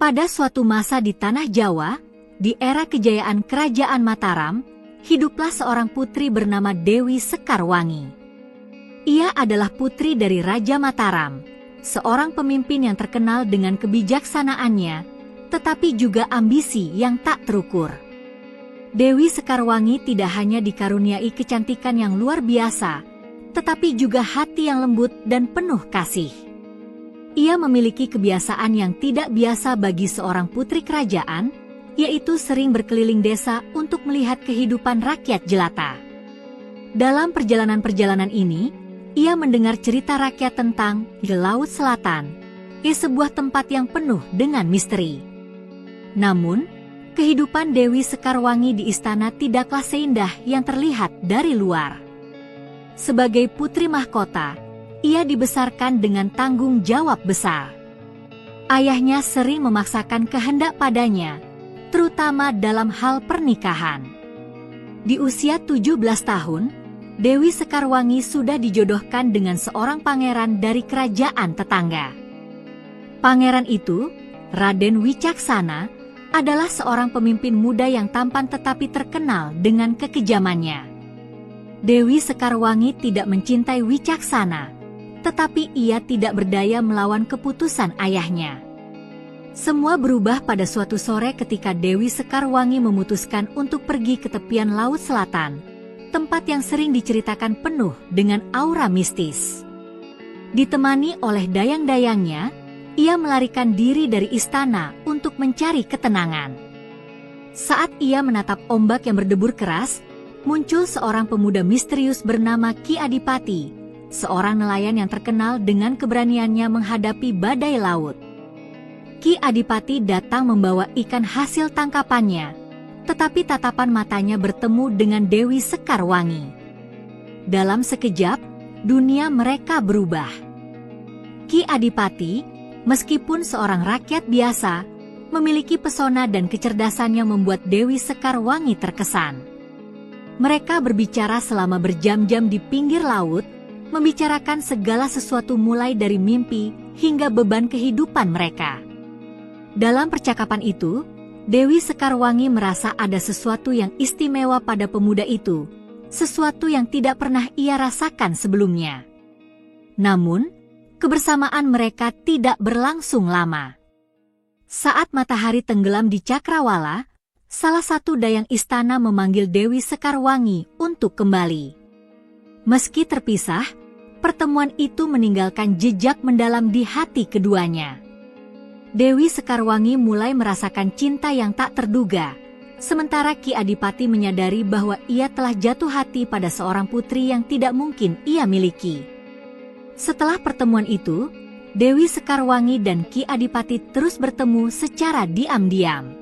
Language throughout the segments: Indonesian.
Pada suatu masa di tanah Jawa, di era kejayaan Kerajaan Mataram, hiduplah seorang putri bernama Dewi Sekarwangi. Ia adalah putri dari Raja Mataram, seorang pemimpin yang terkenal dengan kebijaksanaannya, tetapi juga ambisi yang tak terukur. Dewi Sekarwangi tidak hanya dikaruniai kecantikan yang luar biasa, tetapi juga hati yang lembut dan penuh kasih. Ia memiliki kebiasaan yang tidak biasa bagi seorang putri kerajaan, yaitu sering berkeliling desa untuk melihat kehidupan rakyat jelata. Dalam perjalanan-perjalanan ini, ia mendengar cerita rakyat tentang di Laut Selatan, sebuah tempat yang penuh dengan misteri. Namun, kehidupan Dewi Sekarwangi di istana tidaklah seindah yang terlihat dari luar. Sebagai putri mahkota, ia dibesarkan dengan tanggung jawab besar. Ayahnya sering memaksakan kehendak padanya, terutama dalam hal pernikahan. Di usia 17 tahun, Dewi Sekarwangi sudah dijodohkan dengan seorang pangeran dari kerajaan tetangga. Pangeran itu, Raden Wicaksana, adalah seorang pemimpin muda yang tampan tetapi terkenal dengan kekejamannya. Dewi Sekarwangi tidak mencintai Wicaksana, tetapi ia tidak berdaya melawan keputusan ayahnya. Semua berubah pada suatu sore ketika Dewi Sekarwangi memutuskan untuk pergi ke tepian Laut Selatan, tempat yang sering diceritakan penuh dengan aura mistis. Ditemani oleh dayang-dayangnya, ia melarikan diri dari istana untuk mencari ketenangan. Saat ia menatap ombak yang berdebur keras, muncul seorang pemuda misterius bernama Ki Adipati, seorang nelayan yang terkenal dengan keberaniannya menghadapi badai laut. Ki Adipati datang membawa ikan hasil tangkapannya, tetapi tatapan matanya bertemu dengan Dewi Sekarwangi. Dalam sekejap, dunia mereka berubah. Ki Adipati, meskipun seorang rakyat biasa, memiliki pesona dan kecerdasan yang membuat Dewi Sekarwangi terkesan. Mereka berbicara selama berjam-jam di pinggir laut, membicarakan segala sesuatu mulai dari mimpi hingga beban kehidupan mereka. Dalam percakapan itu, Dewi Sekarwangi merasa ada sesuatu yang istimewa pada pemuda itu, sesuatu yang tidak pernah ia rasakan sebelumnya. Namun, kebersamaan mereka tidak berlangsung lama. Saat matahari tenggelam di Cakrawala, salah satu dayang istana memanggil Dewi Sekarwangi untuk kembali. Meski terpisah, pertemuan itu meninggalkan jejak mendalam di hati keduanya. Dewi Sekarwangi mulai merasakan cinta yang tak terduga, sementara Ki Adipati menyadari bahwa ia telah jatuh hati pada seorang putri yang tidak mungkin ia miliki. Setelah pertemuan itu, Dewi Sekarwangi dan Ki Adipati terus bertemu secara diam-diam.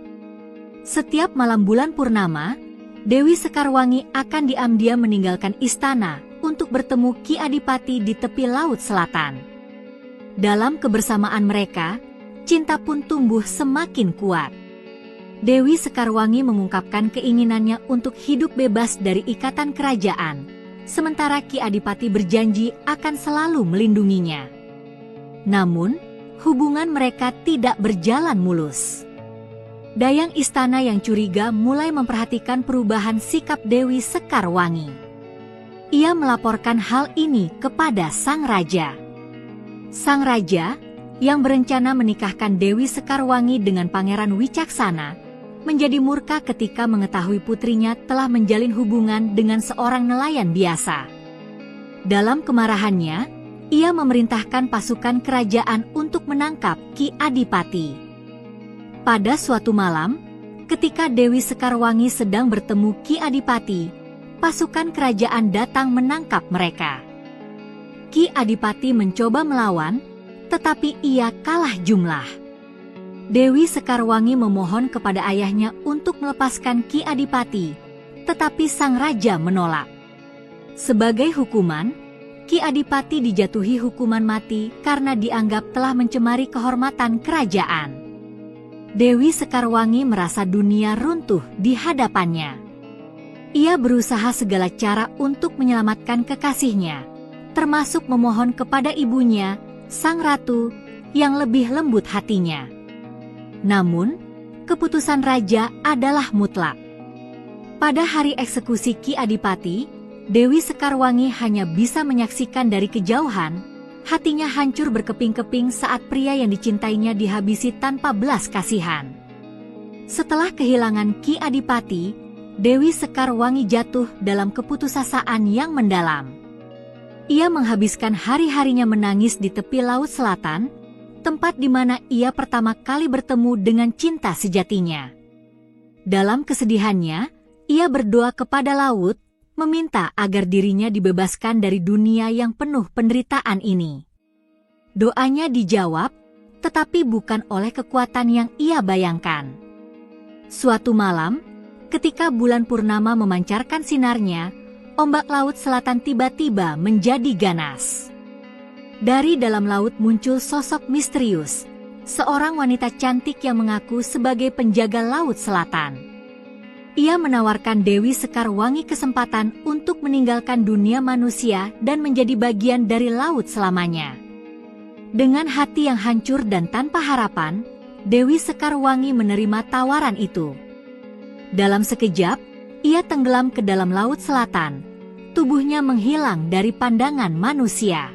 Setiap malam bulan purnama, Dewi Sekarwangi akan diam-diam meninggalkan istana untuk bertemu Ki Adipati di tepi Laut Selatan. Dalam kebersamaan mereka, cinta pun tumbuh semakin kuat. Dewi Sekarwangi mengungkapkan keinginannya untuk hidup bebas dari ikatan kerajaan, sementara Ki Adipati berjanji akan selalu melindunginya. Namun, hubungan mereka tidak berjalan mulus. Dayang istana yang curiga mulai memperhatikan perubahan sikap Dewi Sekarwangi. Ia melaporkan hal ini kepada sang raja. Sang raja, yang berencana menikahkan Dewi Sekarwangi dengan Pangeran Wicaksana, menjadi murka ketika mengetahui putrinya telah menjalin hubungan dengan seorang nelayan biasa. Dalam kemarahannya, ia memerintahkan pasukan kerajaan untuk menangkap Ki Adipati. Pada suatu malam, ketika Dewi Sekarwangi sedang bertemu Ki Adipati, pasukan kerajaan datang menangkap mereka. Ki Adipati mencoba melawan, tetapi ia kalah jumlah. Dewi Sekarwangi memohon kepada ayahnya untuk melepaskan Ki Adipati, tetapi sang raja menolak. Sebagai hukuman, Ki Adipati dijatuhi hukuman mati karena dianggap telah mencemari kehormatan kerajaan. Dewi Sekarwangi merasa dunia runtuh di hadapannya. Ia berusaha segala cara untuk menyelamatkan kekasihnya, termasuk memohon kepada ibunya, sang ratu, yang lebih lembut hatinya. Namun, keputusan raja adalah mutlak. Pada hari eksekusi Ki Adipati, Dewi Sekarwangi hanya bisa menyaksikan dari kejauhan. Hatinya hancur berkeping-keping saat pria yang dicintainya dihabisi tanpa belas kasihan. Setelah kehilangan Ki Adipati, Dewi Sekarwangi jatuh dalam keputusasaan yang mendalam. Ia menghabiskan hari-harinya menangis di tepi Laut Selatan, tempat di mana ia pertama kali bertemu dengan cinta sejatinya. Dalam kesedihannya, ia berdoa kepada laut, meminta agar dirinya dibebaskan dari dunia yang penuh penderitaan ini. Doanya dijawab, tetapi bukan oleh kekuatan yang ia bayangkan. Suatu malam, ketika bulan purnama memancarkan sinarnya, ombak Laut Selatan tiba-tiba menjadi ganas. Dari dalam laut muncul sosok misterius, seorang wanita cantik yang mengaku sebagai penjaga Laut Selatan. Ia menawarkan Dewi Sekarwangi kesempatan untuk meninggalkan dunia manusia dan menjadi bagian dari laut selamanya. Dengan hati yang hancur dan tanpa harapan, Dewi Sekarwangi menerima tawaran itu. Dalam sekejap, ia tenggelam ke dalam Laut Selatan. Tubuhnya menghilang dari pandangan manusia.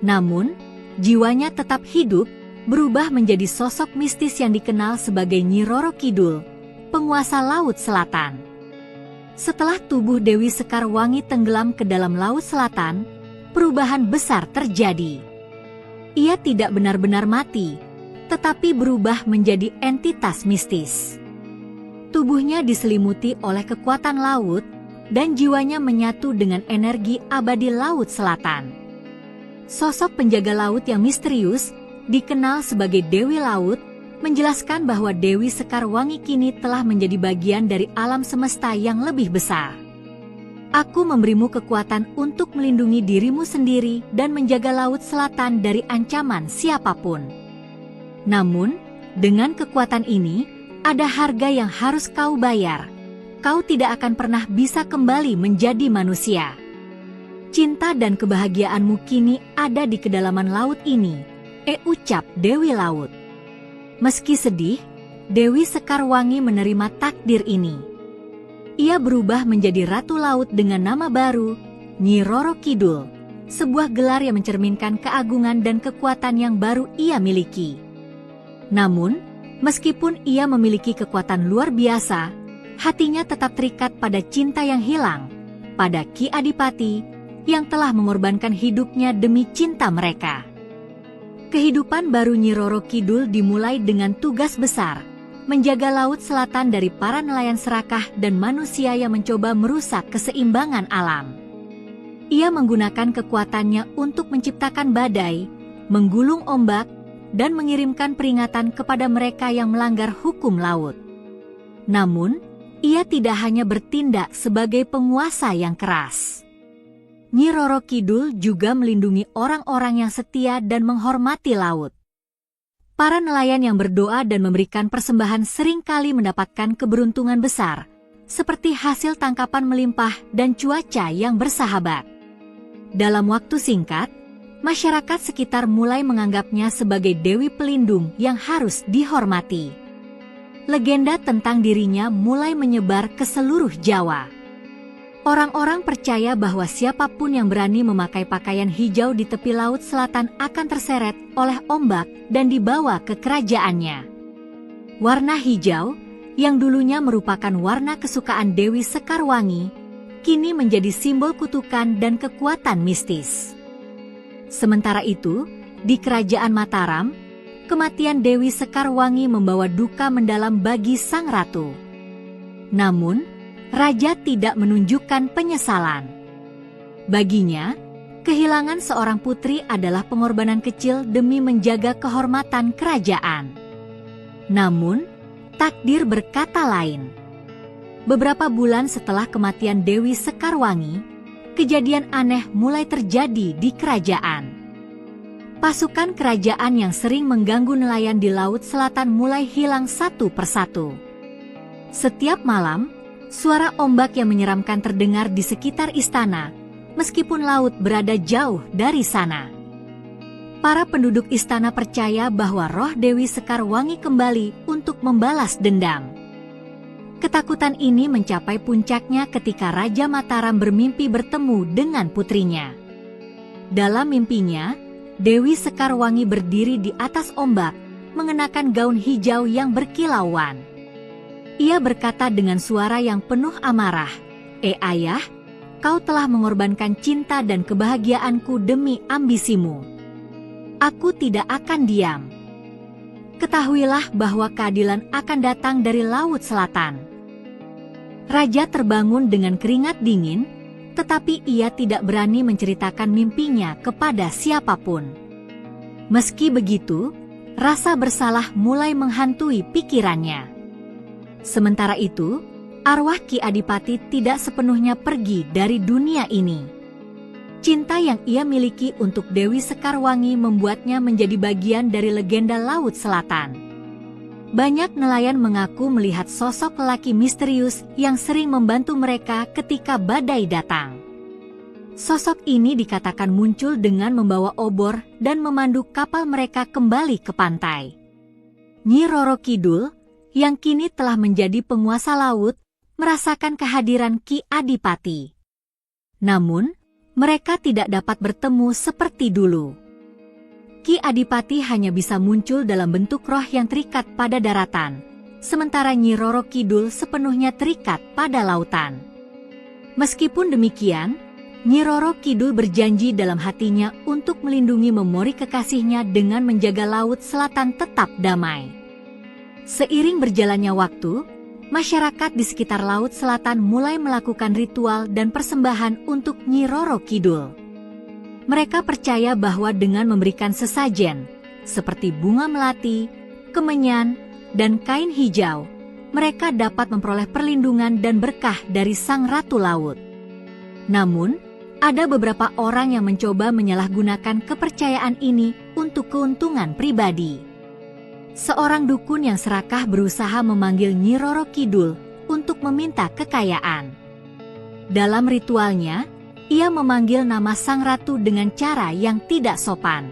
Namun, jiwanya tetap hidup, berubah menjadi sosok mistis yang dikenal sebagai Nyi Roro Kidul, penguasa Laut Selatan. Setelah tubuh Dewi Sekarwangi tenggelam ke dalam Laut Selatan, perubahan besar terjadi. Ia tidak benar-benar mati, tetapi berubah menjadi entitas mistis. Tubuhnya diselimuti oleh kekuatan laut, dan jiwanya menyatu dengan energi abadi Laut Selatan. Sosok penjaga laut yang misterius, dikenal sebagai Dewi Laut, menjelaskan bahwa Dewi Sekarwangi kini telah menjadi bagian dari alam semesta yang lebih besar. Aku memberimu kekuatan untuk melindungi dirimu sendiri dan menjaga Laut Selatan dari ancaman siapapun. Namun, dengan kekuatan ini, ada harga yang harus kau bayar. Kau tidak akan pernah bisa kembali menjadi manusia. Cinta dan kebahagiaanmu kini ada di kedalaman laut ini, ucap Dewi Laut. Meski sedih, Dewi Sekarwangi menerima takdir ini. Ia berubah menjadi Ratu Laut dengan nama baru, Nyi Roro Kidul, sebuah gelar yang mencerminkan keagungan dan kekuatan yang baru ia miliki. Namun, meskipun ia memiliki kekuatan luar biasa, hatinya tetap terikat pada cinta yang hilang, pada Ki Adipati, yang telah mengorbankan hidupnya demi cinta mereka. Kehidupan baru Nyi Roro Kidul dimulai dengan tugas besar, menjaga Laut Selatan dari para nelayan serakah dan manusia yang mencoba merusak keseimbangan alam. Ia menggunakan kekuatannya untuk menciptakan badai, menggulung ombak, dan mengirimkan peringatan kepada mereka yang melanggar hukum laut. Namun, ia tidak hanya bertindak sebagai penguasa yang keras. Nyi Roro Kidul juga melindungi orang-orang yang setia dan menghormati laut. Para nelayan yang berdoa dan memberikan persembahan seringkali mendapatkan keberuntungan besar, seperti hasil tangkapan melimpah dan cuaca yang bersahabat. Dalam waktu singkat, masyarakat sekitar mulai menganggapnya sebagai dewi pelindung yang harus dihormati. Legenda tentang dirinya mulai menyebar ke seluruh Jawa. Orang-orang percaya bahwa siapapun yang berani memakai pakaian hijau di tepi Laut Selatan akan terseret oleh ombak dan dibawa ke kerajaannya. Warna hijau, yang dulunya merupakan warna kesukaan Dewi Sekarwangi, kini menjadi simbol kutukan dan kekuatan mistis. Sementara itu, di Kerajaan Mataram, kematian Dewi Sekarwangi membawa duka mendalam bagi sang ratu. Namun, Raja tidak menunjukkan penyesalan. Baginya, kehilangan seorang putri adalah pengorbanan kecil demi menjaga kehormatan kerajaan. Namun, takdir berkata lain. Beberapa bulan setelah kematian Dewi Sekarwangi, kejadian aneh mulai terjadi di kerajaan. Pasukan kerajaan yang sering mengganggu nelayan di Laut Selatan mulai hilang satu persatu. Setiap malam, suara ombak yang menyeramkan terdengar di sekitar istana, meskipun laut berada jauh dari sana. Para penduduk istana percaya bahwa roh Dewi Sekarwangi kembali untuk membalas dendam. Ketakutan ini mencapai puncaknya ketika Raja Mataram bermimpi bertemu dengan putrinya. Dalam mimpinya, Dewi Sekarwangi berdiri di atas ombak, mengenakan gaun hijau yang berkilauan. Ia berkata dengan suara yang penuh amarah, ayah, kau telah mengorbankan cinta dan kebahagiaanku demi ambisimu. Aku tidak akan diam. Ketahuilah bahwa keadilan akan datang dari Laut Selatan. Raja terbangun dengan keringat dingin, tetapi ia tidak berani menceritakan mimpinya kepada siapapun. Meski begitu, rasa bersalah mulai menghantui pikirannya. Sementara itu, arwah Ki Adipati tidak sepenuhnya pergi dari dunia ini. Cinta yang ia miliki untuk Dewi Sekarwangi membuatnya menjadi bagian dari legenda Laut Selatan. Banyak nelayan mengaku melihat sosok lelaki misterius yang sering membantu mereka ketika badai datang. Sosok ini dikatakan muncul dengan membawa obor dan memandu kapal mereka kembali ke pantai. Nyi Roro Kidul, yang kini telah menjadi penguasa laut, merasakan kehadiran Ki Adipati. Namun, mereka tidak dapat bertemu seperti dulu. Ki Adipati hanya bisa muncul dalam bentuk roh yang terikat pada daratan, sementara Nyi Roro Kidul sepenuhnya terikat pada lautan. Meskipun demikian, Nyi Roro Kidul berjanji dalam hatinya untuk melindungi memori kekasihnya dengan menjaga Laut Selatan tetap damai. Seiring berjalannya waktu, masyarakat di sekitar Laut Selatan mulai melakukan ritual dan persembahan untuk Nyi Roro Kidul. Mereka percaya bahwa dengan memberikan sesajen, seperti bunga melati, kemenyan, dan kain hijau, mereka dapat memperoleh perlindungan dan berkah dari Sang Ratu Laut. Namun, ada beberapa orang yang mencoba menyalahgunakan kepercayaan ini untuk keuntungan pribadi. Seorang dukun yang serakah berusaha memanggil Nyi Roro Kidul untuk meminta kekayaan. Dalam ritualnya, ia memanggil nama sang ratu dengan cara yang tidak sopan.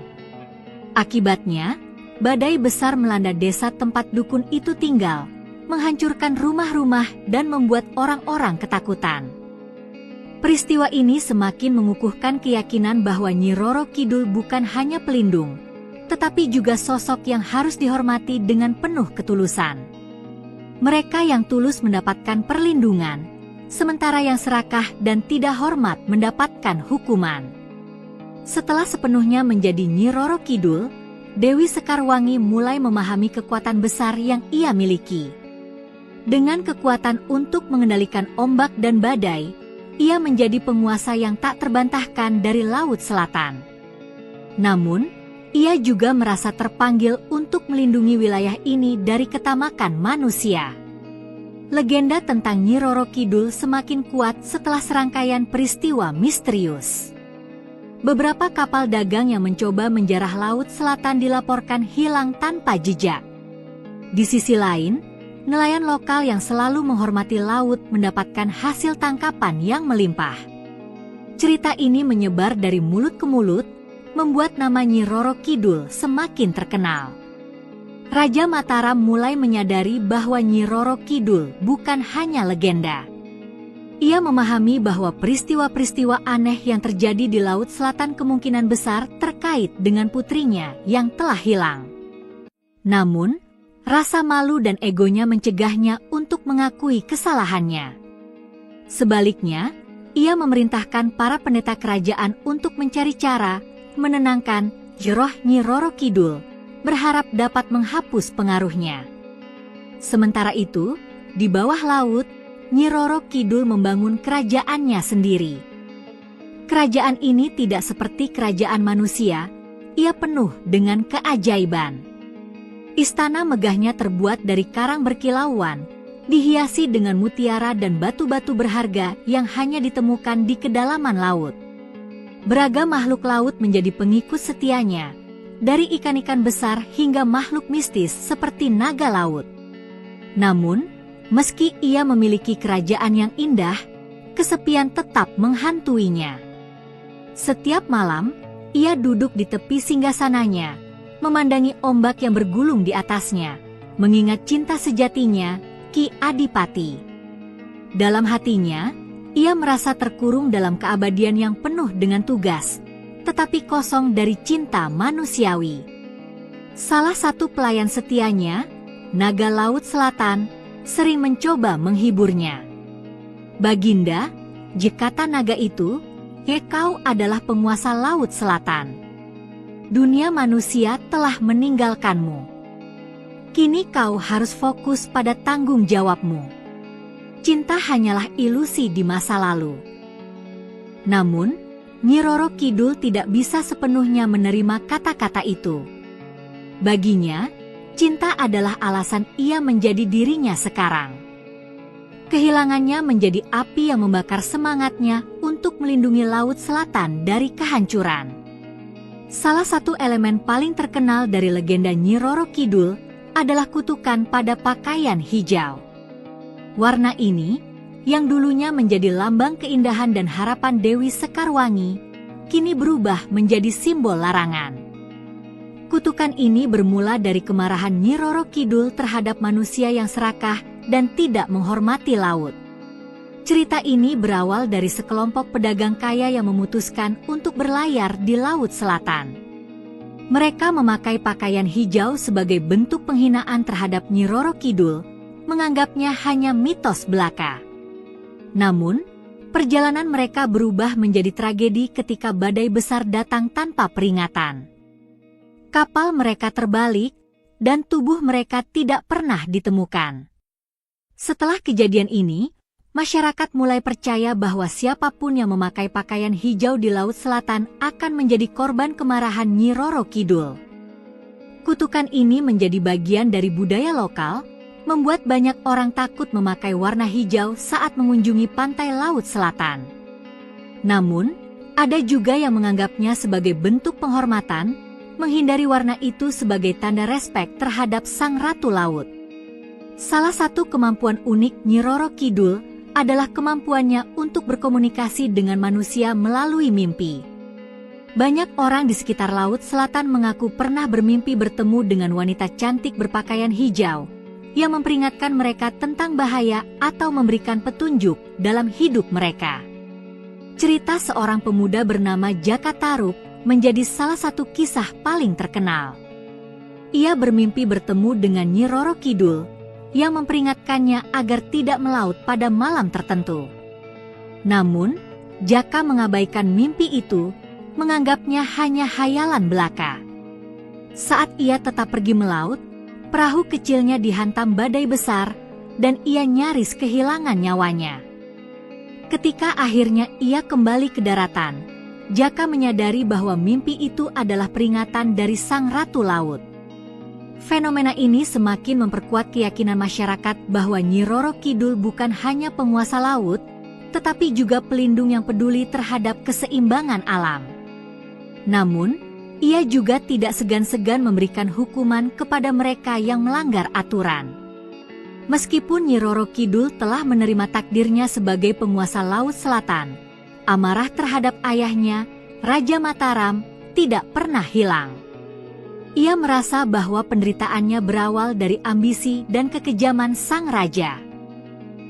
Akibatnya, badai besar melanda desa tempat dukun itu tinggal, menghancurkan rumah-rumah dan membuat orang-orang ketakutan. Peristiwa ini semakin mengukuhkan keyakinan bahwa Nyi Roro Kidul bukan hanya pelindung, tetapi juga sosok yang harus dihormati dengan penuh ketulusan. Mereka yang tulus mendapatkan perlindungan, sementara yang serakah dan tidak hormat mendapatkan hukuman. Setelah sepenuhnya menjadi Nyi Roro Kidul, Dewi Sekarwangi mulai memahami kekuatan besar yang ia miliki. Dengan kekuatan untuk mengendalikan ombak dan badai, ia menjadi penguasa yang tak terbantahkan dari Laut Selatan. Namun, ia juga merasa terpanggil untuk melindungi wilayah ini dari ketamakan manusia. Legenda tentang Nyi Roro Kidul semakin kuat setelah serangkaian peristiwa misterius. Beberapa kapal dagang yang mencoba menjarah Laut Selatan dilaporkan hilang tanpa jejak. Di sisi lain, nelayan lokal yang selalu menghormati laut mendapatkan hasil tangkapan yang melimpah. Cerita ini menyebar dari mulut ke mulut, membuat nama Nyi Roro Kidul semakin terkenal. Raja Mataram mulai menyadari bahwa Nyi Roro Kidul bukan hanya legenda. Ia memahami bahwa peristiwa-peristiwa aneh yang terjadi di Laut Selatan kemungkinan besar terkait dengan putrinya yang telah hilang. Namun, rasa malu dan egonya mencegahnya untuk mengakui kesalahannya. Sebaliknya, ia memerintahkan para pendeta kerajaan untuk mencari cara menenangkan roh Nyi Roro Kidul, berharap dapat menghapus pengaruhnya. Sementara itu, di bawah laut, Nyi Roro Kidul membangun kerajaannya sendiri. Kerajaan ini tidak seperti kerajaan manusia, ia penuh dengan keajaiban. Istana megahnya terbuat dari karang berkilauan, dihiasi dengan mutiara dan batu-batu berharga yang hanya ditemukan di kedalaman laut. Beragam makhluk laut menjadi pengikut setianya, dari ikan-ikan besar hingga makhluk mistis seperti naga laut. Namun, meski ia memiliki kerajaan yang indah, kesepian tetap menghantuinya. Setiap malam, ia duduk di tepi singgasananya, memandangi ombak yang bergulung di atasnya, mengingat cinta sejatinya, Ki Adipati. Dalam hatinya, ia merasa terkurung dalam keabadian yang penuh dengan tugas, tetapi kosong dari cinta manusiawi. Salah satu pelayan setianya, naga Laut Selatan, sering mencoba menghiburnya. "Baginda," kata naga itu, "kau adalah penguasa Laut Selatan. Dunia manusia telah meninggalkanmu. Kini kau harus fokus pada tanggung jawabmu. Cinta hanyalah ilusi di masa lalu." Namun, Nyi Roro Kidul tidak bisa sepenuhnya menerima kata-kata itu. Baginya, cinta adalah alasan ia menjadi dirinya sekarang. Kehilangannya menjadi api yang membakar semangatnya untuk melindungi Laut Selatan dari kehancuran. Salah satu elemen paling terkenal dari legenda Nyi Roro Kidul adalah kutukan pada pakaian hijau. Warna ini, yang dulunya menjadi lambang keindahan dan harapan Dewi Sekarwangi, kini berubah menjadi simbol larangan. Kutukan ini bermula dari kemarahan Nyi Roro Kidul terhadap manusia yang serakah dan tidak menghormati laut. Cerita ini berawal dari sekelompok pedagang kaya yang memutuskan untuk berlayar di Laut Selatan. Mereka memakai pakaian hijau sebagai bentuk penghinaan terhadap Nyi Roro Kidul, menganggapnya hanya mitos belaka. Namun, perjalanan mereka berubah menjadi tragedi ketika badai besar datang tanpa peringatan. Kapal mereka terbalik, dan tubuh mereka tidak pernah ditemukan. Setelah kejadian ini, masyarakat mulai percaya bahwa siapapun yang memakai pakaian hijau di Laut Selatan akan menjadi korban kemarahan Nyi Roro Kidul. Kutukan ini menjadi bagian dari budaya lokal, membuat banyak orang takut memakai warna hijau saat mengunjungi pantai Laut Selatan. Namun, ada juga yang menganggapnya sebagai bentuk penghormatan, menghindari warna itu sebagai tanda respek terhadap Sang Ratu Laut. Salah satu kemampuan unik Nyi Roro Kidul adalah kemampuannya untuk berkomunikasi dengan manusia melalui mimpi. Banyak orang di sekitar Laut Selatan mengaku pernah bermimpi bertemu dengan wanita cantik berpakaian hijau, yang memperingatkan mereka tentang bahaya atau memberikan petunjuk dalam hidup mereka. Cerita seorang pemuda bernama Jaka Taruk menjadi salah satu kisah paling terkenal. Ia bermimpi bertemu dengan Nyi Roro Kidul, yang memperingatkannya agar tidak melaut pada malam tertentu. Namun, Jaka mengabaikan mimpi itu, menganggapnya hanya hayalan belaka. Saat ia tetap pergi melaut, perahu kecilnya dihantam badai besar, dan ia nyaris kehilangan nyawanya. Ketika akhirnya ia kembali ke daratan, Jaka menyadari bahwa mimpi itu adalah peringatan dari Sang Ratu Laut. Fenomena ini semakin memperkuat keyakinan masyarakat bahwa Nyi Roro Kidul bukan hanya penguasa laut, tetapi juga pelindung yang peduli terhadap keseimbangan alam. Namun, ia juga tidak segan-segan memberikan hukuman kepada mereka yang melanggar aturan. Meskipun Nyi Roro Kidul telah menerima takdirnya sebagai penguasa Laut Selatan, amarah terhadap ayahnya, Raja Mataram, tidak pernah hilang. Ia merasa bahwa penderitaannya berawal dari ambisi dan kekejaman sang raja.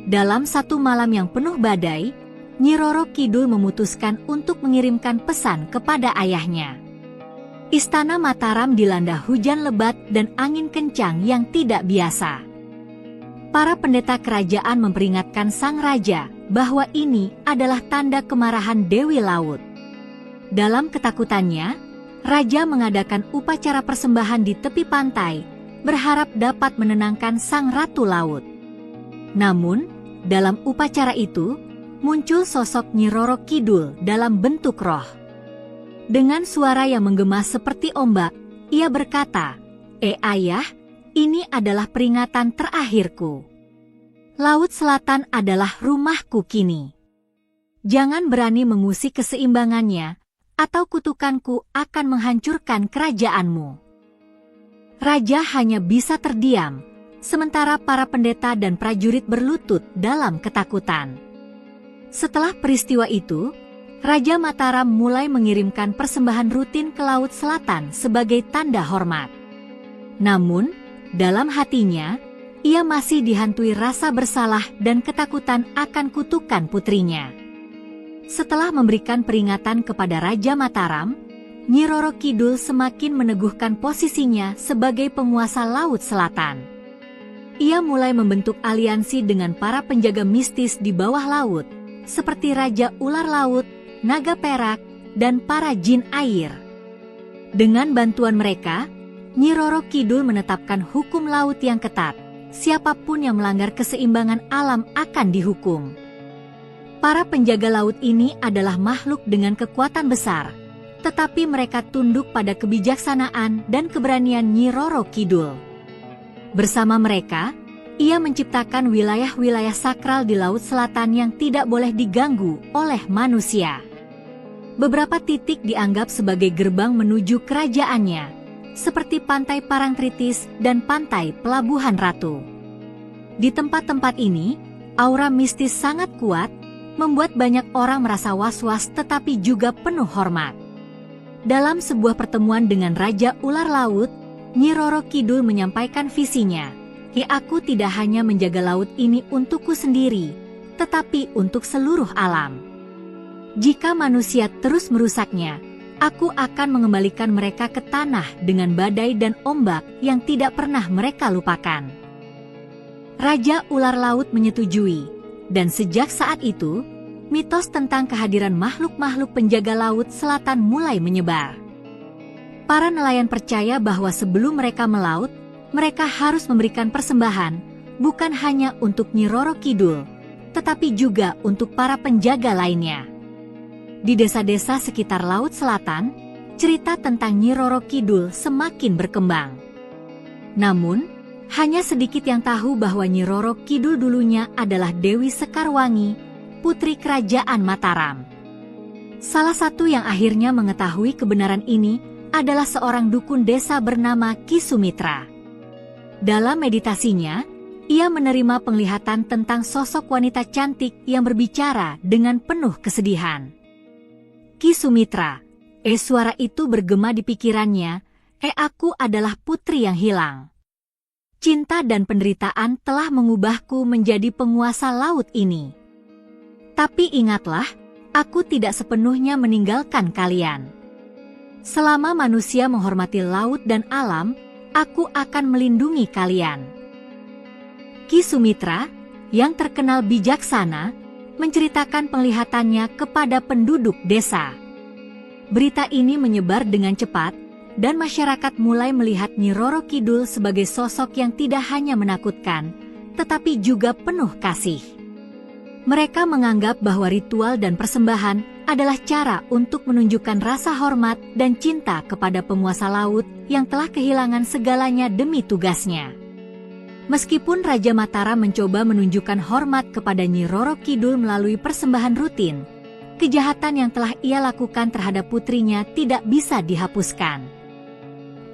Dalam satu malam yang penuh badai, Nyi Roro Kidul memutuskan untuk mengirimkan pesan kepada ayahnya. Istana Mataram dilanda hujan lebat dan angin kencang yang tidak biasa. Para pendeta kerajaan memperingatkan sang raja bahwa ini adalah tanda kemarahan Dewi Laut. Dalam ketakutannya, raja mengadakan upacara persembahan di tepi pantai, berharap dapat menenangkan Sang Ratu Laut. Namun, dalam upacara itu, muncul sosok Nyi Roro Kidul dalam bentuk roh. Dengan suara yang menggema seperti ombak, ia berkata, ayah, ini adalah peringatan terakhirku. Laut Selatan adalah rumahku kini. Jangan berani mengusik keseimbangannya, atau kutukanku akan menghancurkan kerajaanmu. Raja hanya bisa terdiam, sementara para pendeta dan prajurit berlutut dalam ketakutan. Setelah peristiwa itu, Raja Mataram mulai mengirimkan persembahan rutin ke Laut Selatan sebagai tanda hormat. Namun, dalam hatinya, ia masih dihantui rasa bersalah dan ketakutan akan kutukan putrinya. Setelah memberikan peringatan kepada Raja Mataram, Nyi Roro Kidul semakin meneguhkan posisinya sebagai penguasa Laut Selatan. Ia mulai membentuk aliansi dengan para penjaga mistis di bawah laut, seperti Raja Ular Laut, Naga Perak, dan para jin air. Dengan bantuan mereka, Nyi Roro Kidul menetapkan hukum laut yang ketat. Siapapun yang melanggar keseimbangan alam akan dihukum. Para penjaga laut ini adalah makhluk dengan kekuatan besar, tetapi mereka tunduk pada kebijaksanaan dan keberanian Nyi Roro Kidul. Bersama mereka, ia menciptakan wilayah-wilayah sakral di Laut Selatan yang tidak boleh diganggu oleh manusia. Beberapa titik dianggap sebagai gerbang menuju kerajaannya, seperti Pantai Parangtritis dan Pantai Pelabuhan Ratu. Di tempat-tempat ini, aura mistis sangat kuat, membuat banyak orang merasa was-was tetapi juga penuh hormat. Dalam sebuah pertemuan dengan Raja Ular Laut, Nyi Roro Kidul menyampaikan visinya. Aku tidak hanya menjaga laut ini untukku sendiri, tetapi untuk seluruh alam. Jika manusia terus merusaknya, aku akan mengembalikan mereka ke tanah dengan badai dan ombak yang tidak pernah mereka lupakan. Raja Ular Laut menyetujui, dan sejak saat itu, mitos tentang kehadiran makhluk-makhluk penjaga Laut Selatan mulai menyebar. Para nelayan percaya bahwa sebelum mereka melaut, mereka harus memberikan persembahan, bukan hanya untuk Nyi Roro Kidul, tetapi juga untuk para penjaga lainnya. Di desa-desa sekitar Laut Selatan, cerita tentang Nyi Roro Kidul semakin berkembang. Namun, hanya sedikit yang tahu bahwa Nyi Roro Kidul dulunya adalah Dewi Sekarwangi, putri kerajaan Mataram. Salah satu yang akhirnya mengetahui kebenaran ini adalah seorang dukun desa bernama Ki Sumitra. Dalam meditasinya, ia menerima penglihatan tentang sosok wanita cantik yang berbicara dengan penuh kesedihan. Ki Sumitra, suara itu bergema di pikirannya, aku adalah putri yang hilang. Cinta dan penderitaan telah mengubahku menjadi penguasa laut ini. Tapi ingatlah, aku tidak sepenuhnya meninggalkan kalian. Selama manusia menghormati laut dan alam, aku akan melindungi kalian. Ki Sumitra, yang terkenal bijaksana, menceritakan penglihatannya kepada penduduk desa. Berita ini menyebar dengan cepat, dan masyarakat mulai melihat Nyi Roro Kidul sebagai sosok yang tidak hanya menakutkan, tetapi juga penuh kasih. Mereka menganggap bahwa ritual dan persembahan adalah cara untuk menunjukkan rasa hormat dan cinta kepada penguasa laut yang telah kehilangan segalanya demi tugasnya. Meskipun Raja Mataram mencoba menunjukkan hormat kepada Nyi Roro Kidul melalui persembahan rutin, kejahatan yang telah ia lakukan terhadap putrinya tidak bisa dihapuskan.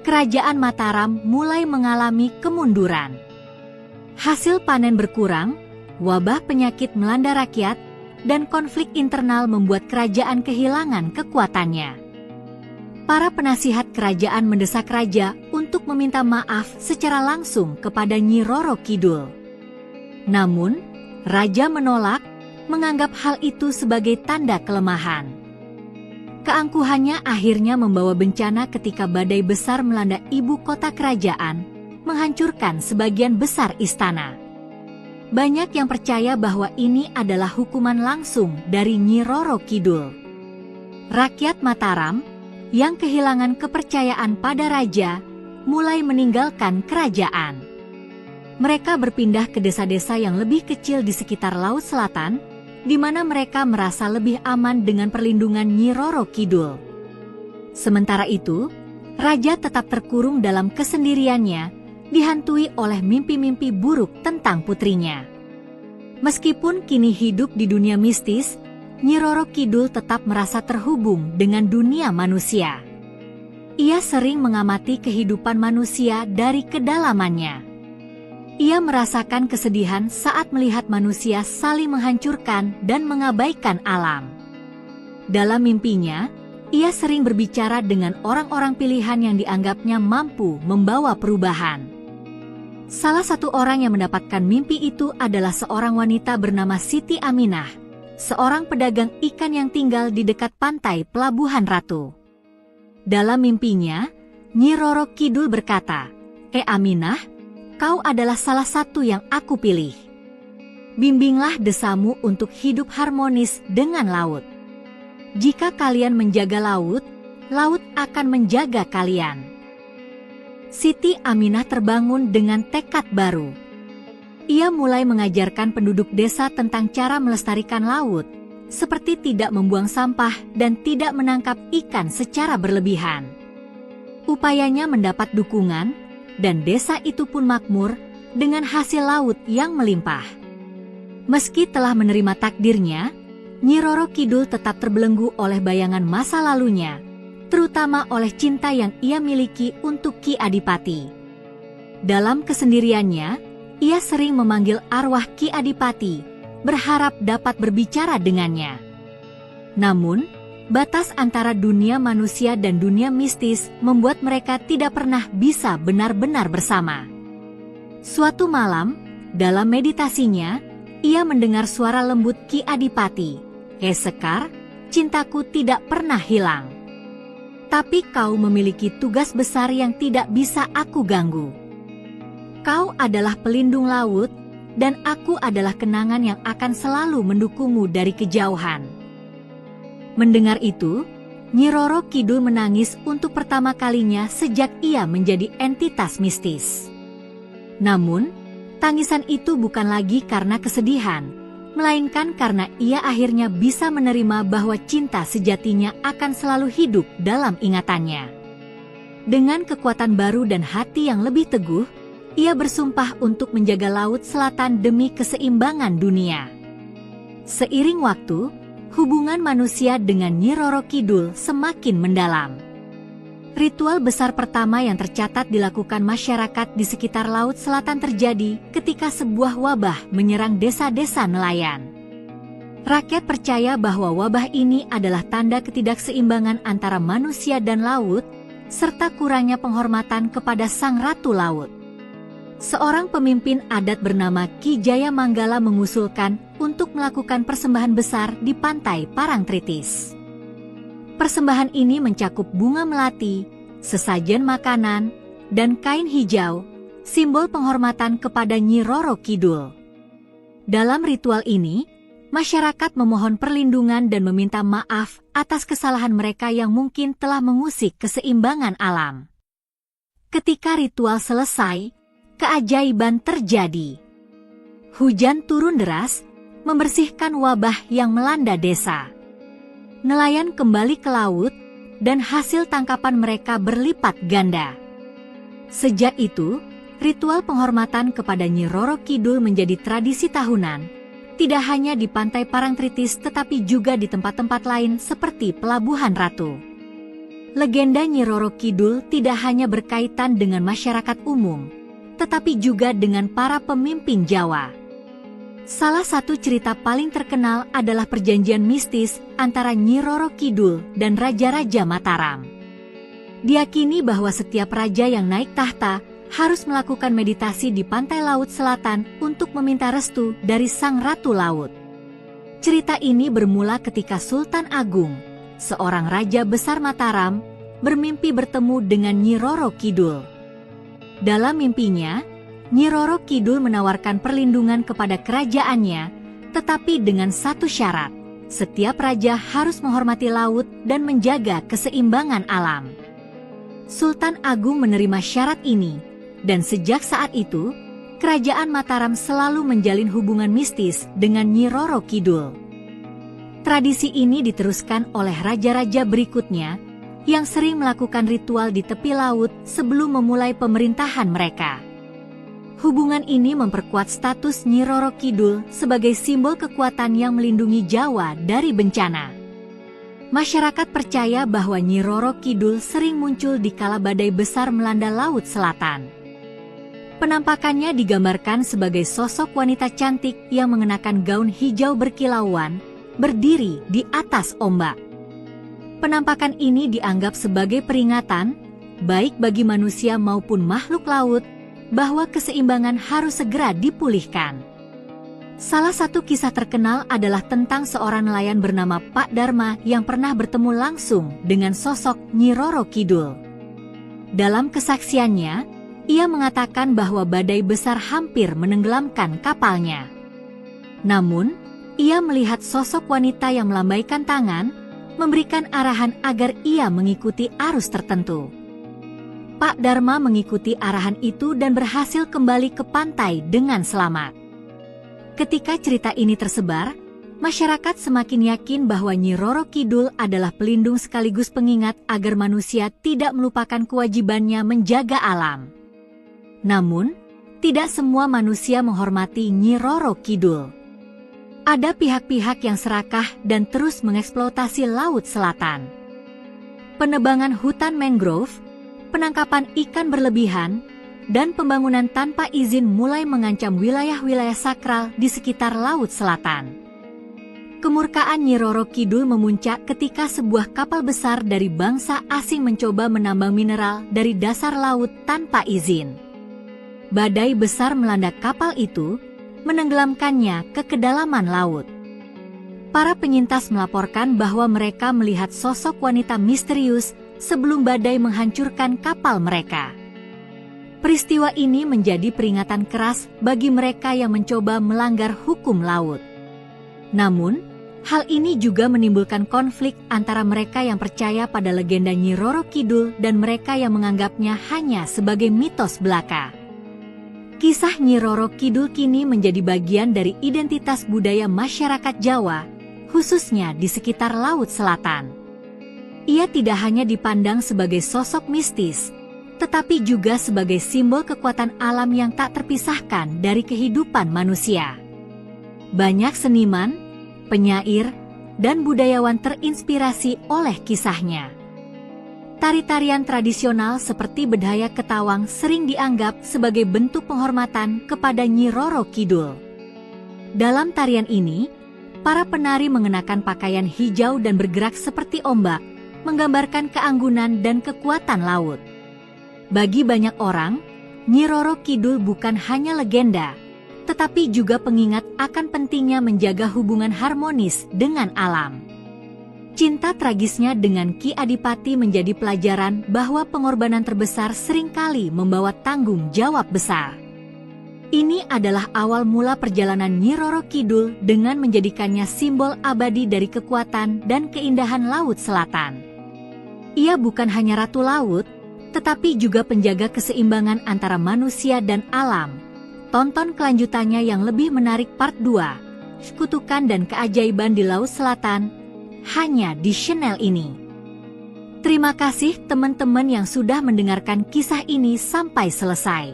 Kerajaan Mataram mulai mengalami kemunduran. Hasil panen berkurang, wabah penyakit melanda rakyat, dan konflik internal membuat kerajaan kehilangan kekuatannya. Para penasihat kerajaan mendesak raja untuk meminta maaf secara langsung kepada Nyi Roro Kidul. Namun, raja menolak, menganggap hal itu sebagai tanda kelemahan. Keangkuhannya akhirnya membawa bencana ketika badai besar melanda ibu kota kerajaan, menghancurkan sebagian besar istana. Banyak yang percaya bahwa ini adalah hukuman langsung dari Nyi Roro Kidul. Rakyat Mataram, yang kehilangan kepercayaan pada raja, mulai meninggalkan kerajaan. Mereka berpindah ke desa-desa yang lebih kecil di sekitar Laut Selatan, di mana mereka merasa lebih aman dengan perlindungan Nyi Roro Kidul. Sementara itu, raja tetap terkurung dalam kesendiriannya, dihantui oleh mimpi-mimpi buruk tentang putrinya. Meskipun kini hidup di dunia mistis, Nyi Roro Kidul tetap merasa terhubung dengan dunia manusia. Ia sering mengamati kehidupan manusia dari kedalamannya. Ia merasakan kesedihan saat melihat manusia saling menghancurkan dan mengabaikan alam. Dalam mimpinya, ia sering berbicara dengan orang-orang pilihan yang dianggapnya mampu membawa perubahan. Salah satu orang yang mendapatkan mimpi itu adalah seorang wanita bernama Siti Aminah, seorang pedagang ikan yang tinggal di dekat pantai Pelabuhan Ratu. Dalam mimpinya, Nyi Roro Kidul berkata, Aminah, kau adalah salah satu yang aku pilih. Bimbinglah desamu untuk hidup harmonis dengan laut. Jika kalian menjaga laut, laut akan menjaga kalian. Siti Aminah terbangun dengan tekad baru. Ia mulai mengajarkan penduduk desa tentang cara melestarikan laut, seperti tidak membuang sampah dan tidak menangkap ikan secara berlebihan. Upayanya mendapat dukungan, dan desa itu pun makmur dengan hasil laut yang melimpah. Meski telah menerima takdirnya, Nyi Roro Kidul tetap terbelenggu oleh bayangan masa lalunya, terutama oleh cinta yang ia miliki untuk Ki Adipati. Dalam kesendiriannya, ia sering memanggil arwah Ki Adipati, berharap dapat berbicara dengannya. Namun, batas antara dunia manusia dan dunia mistis membuat mereka tidak pernah bisa benar-benar bersama. Suatu malam, dalam meditasinya, ia mendengar suara lembut Ki Adipati. Sekar, cintaku tidak pernah hilang. Tapi kau memiliki tugas besar yang tidak bisa aku ganggu. Kau adalah pelindung laut, dan aku adalah kenangan yang akan selalu mendukungmu dari kejauhan. Mendengar itu, Nyi Roro Kidul menangis untuk pertama kalinya sejak ia menjadi entitas mistis. Namun, tangisan itu bukan lagi karena kesedihan, melainkan karena ia akhirnya bisa menerima bahwa cinta sejatinya akan selalu hidup dalam ingatannya. Dengan kekuatan baru dan hati yang lebih teguh, ia bersumpah untuk menjaga Laut Selatan demi keseimbangan dunia. Seiring waktu, hubungan manusia dengan Nyi Roro Kidul semakin mendalam. Ritual besar pertama yang tercatat dilakukan masyarakat di sekitar Laut Selatan terjadi ketika sebuah wabah menyerang desa-desa nelayan. Rakyat percaya bahwa wabah ini adalah tanda ketidakseimbangan antara manusia dan laut, serta kurangnya penghormatan kepada Sang Ratu Laut. Seorang pemimpin adat bernama Ki Jaya Manggala mengusulkan untuk melakukan persembahan besar di pantai Parangtritis. Persembahan ini mencakup bunga melati, sesajen makanan, dan kain hijau, simbol penghormatan kepada Nyi Roro Kidul. Dalam ritual ini, masyarakat memohon perlindungan dan meminta maaf atas kesalahan mereka yang mungkin telah mengusik keseimbangan alam. Ketika ritual selesai, keajaiban terjadi. Hujan turun deras, membersihkan wabah yang melanda desa. Nelayan kembali ke laut, dan hasil tangkapan mereka berlipat ganda. Sejak itu, ritual penghormatan kepada Nyi Roro Kidul menjadi tradisi tahunan, tidak hanya di pantai Parangtritis tetapi juga di tempat-tempat lain seperti Pelabuhan Ratu. Legenda Nyi Roro Kidul tidak hanya berkaitan dengan masyarakat umum, tetapi juga dengan para pemimpin Jawa. Salah satu cerita paling terkenal adalah perjanjian mistis antara Nyi Roro Kidul dan Raja-Raja Mataram. Diyakini bahwa setiap raja yang naik tahta harus melakukan meditasi di pantai Laut Selatan untuk meminta restu dari Sang Ratu Laut. Cerita ini bermula ketika Sultan Agung, seorang raja besar Mataram, bermimpi bertemu dengan Nyi Roro Kidul. Dalam mimpinya, Nyi Roro Kidul menawarkan perlindungan kepada kerajaannya, tetapi dengan satu syarat, setiap raja harus menghormati laut dan menjaga keseimbangan alam. Sultan Agung menerima syarat ini, dan sejak saat itu, kerajaan Mataram selalu menjalin hubungan mistis dengan Nyi Roro Kidul. Tradisi ini diteruskan oleh raja-raja berikutnya, yang sering melakukan ritual di tepi laut sebelum memulai pemerintahan mereka. Hubungan ini memperkuat status Nyi Roro Kidul sebagai simbol kekuatan yang melindungi Jawa dari bencana. Masyarakat percaya bahwa Nyi Roro Kidul sering muncul di kala badai besar melanda Laut Selatan. Penampakannya digambarkan sebagai sosok wanita cantik yang mengenakan gaun hijau berkilauan, berdiri di atas ombak. Penampakan ini dianggap sebagai peringatan, baik bagi manusia maupun makhluk laut, bahwa keseimbangan harus segera dipulihkan. Salah satu kisah terkenal adalah tentang seorang nelayan bernama Pak Dharma yang pernah bertemu langsung dengan sosok Nyi Roro Kidul. Dalam kesaksiannya, ia mengatakan bahwa badai besar hampir menenggelamkan kapalnya. Namun, ia melihat sosok wanita yang melambaikan tangan, memberikan arahan agar ia mengikuti arus tertentu. Pak Dharma mengikuti arahan itu dan berhasil kembali ke pantai dengan selamat. Ketika cerita ini tersebar, masyarakat semakin yakin bahwa Nyi Roro Kidul adalah pelindung sekaligus pengingat agar manusia tidak melupakan kewajibannya menjaga alam. Namun, tidak semua manusia menghormati Nyi Roro Kidul. Ada pihak-pihak yang serakah dan terus mengeksploitasi Laut Selatan. Penebangan hutan mangrove, penangkapan ikan berlebihan, dan pembangunan tanpa izin mulai mengancam wilayah-wilayah sakral di sekitar Laut Selatan. Kemurkaan Nyi Roro Kidul memuncak ketika sebuah kapal besar dari bangsa asing mencoba menambang mineral dari dasar laut tanpa izin. Badai besar melanda kapal itu, menenggelamkannya ke kedalaman laut. Para penyintas melaporkan bahwa mereka melihat sosok wanita misterius sebelum badai menghancurkan kapal mereka. Peristiwa ini menjadi peringatan keras bagi mereka yang mencoba melanggar hukum laut. Namun, hal ini juga menimbulkan konflik antara mereka yang percaya pada legenda Nyi Roro Kidul dan mereka yang menganggapnya hanya sebagai mitos belaka. Kisah Nyi Roro Kidul kini menjadi bagian dari identitas budaya masyarakat Jawa, khususnya di sekitar Laut Selatan. Ia tidak hanya dipandang sebagai sosok mistis, tetapi juga sebagai simbol kekuatan alam yang tak terpisahkan dari kehidupan manusia. Banyak seniman, penyair, dan budayawan terinspirasi oleh kisahnya. Tari-tarian tradisional seperti Bedhaya Ketawang sering dianggap sebagai bentuk penghormatan kepada Nyi Roro Kidul. Dalam tarian ini, para penari mengenakan pakaian hijau dan bergerak seperti ombak, menggambarkan keanggunan dan kekuatan laut. Bagi banyak orang, Nyi Roro Kidul bukan hanya legenda, tetapi juga pengingat akan pentingnya menjaga hubungan harmonis dengan alam. Cinta tragisnya dengan Ki Adipati menjadi pelajaran bahwa pengorbanan terbesar seringkali membawa tanggung jawab besar. Ini adalah awal mula perjalanan Nyi Roro Kidul dengan menjadikannya simbol abadi dari kekuatan dan keindahan Laut Selatan. Ia bukan hanya ratu laut, tetapi juga penjaga keseimbangan antara manusia dan alam. Tonton kelanjutannya yang lebih menarik part 2, Kutukan dan Keajaiban di Laut Selatan, hanya di channel ini. Terima kasih teman-teman yang sudah mendengarkan kisah ini sampai selesai.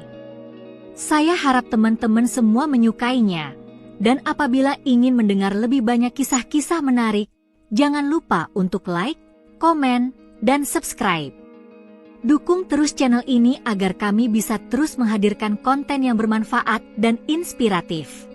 Saya harap teman-teman semua menyukainya, dan apabila ingin mendengar lebih banyak kisah-kisah menarik, jangan lupa untuk like, komen, dan subscribe. Dukung terus channel ini agar kami bisa terus menghadirkan konten yang bermanfaat dan inspiratif.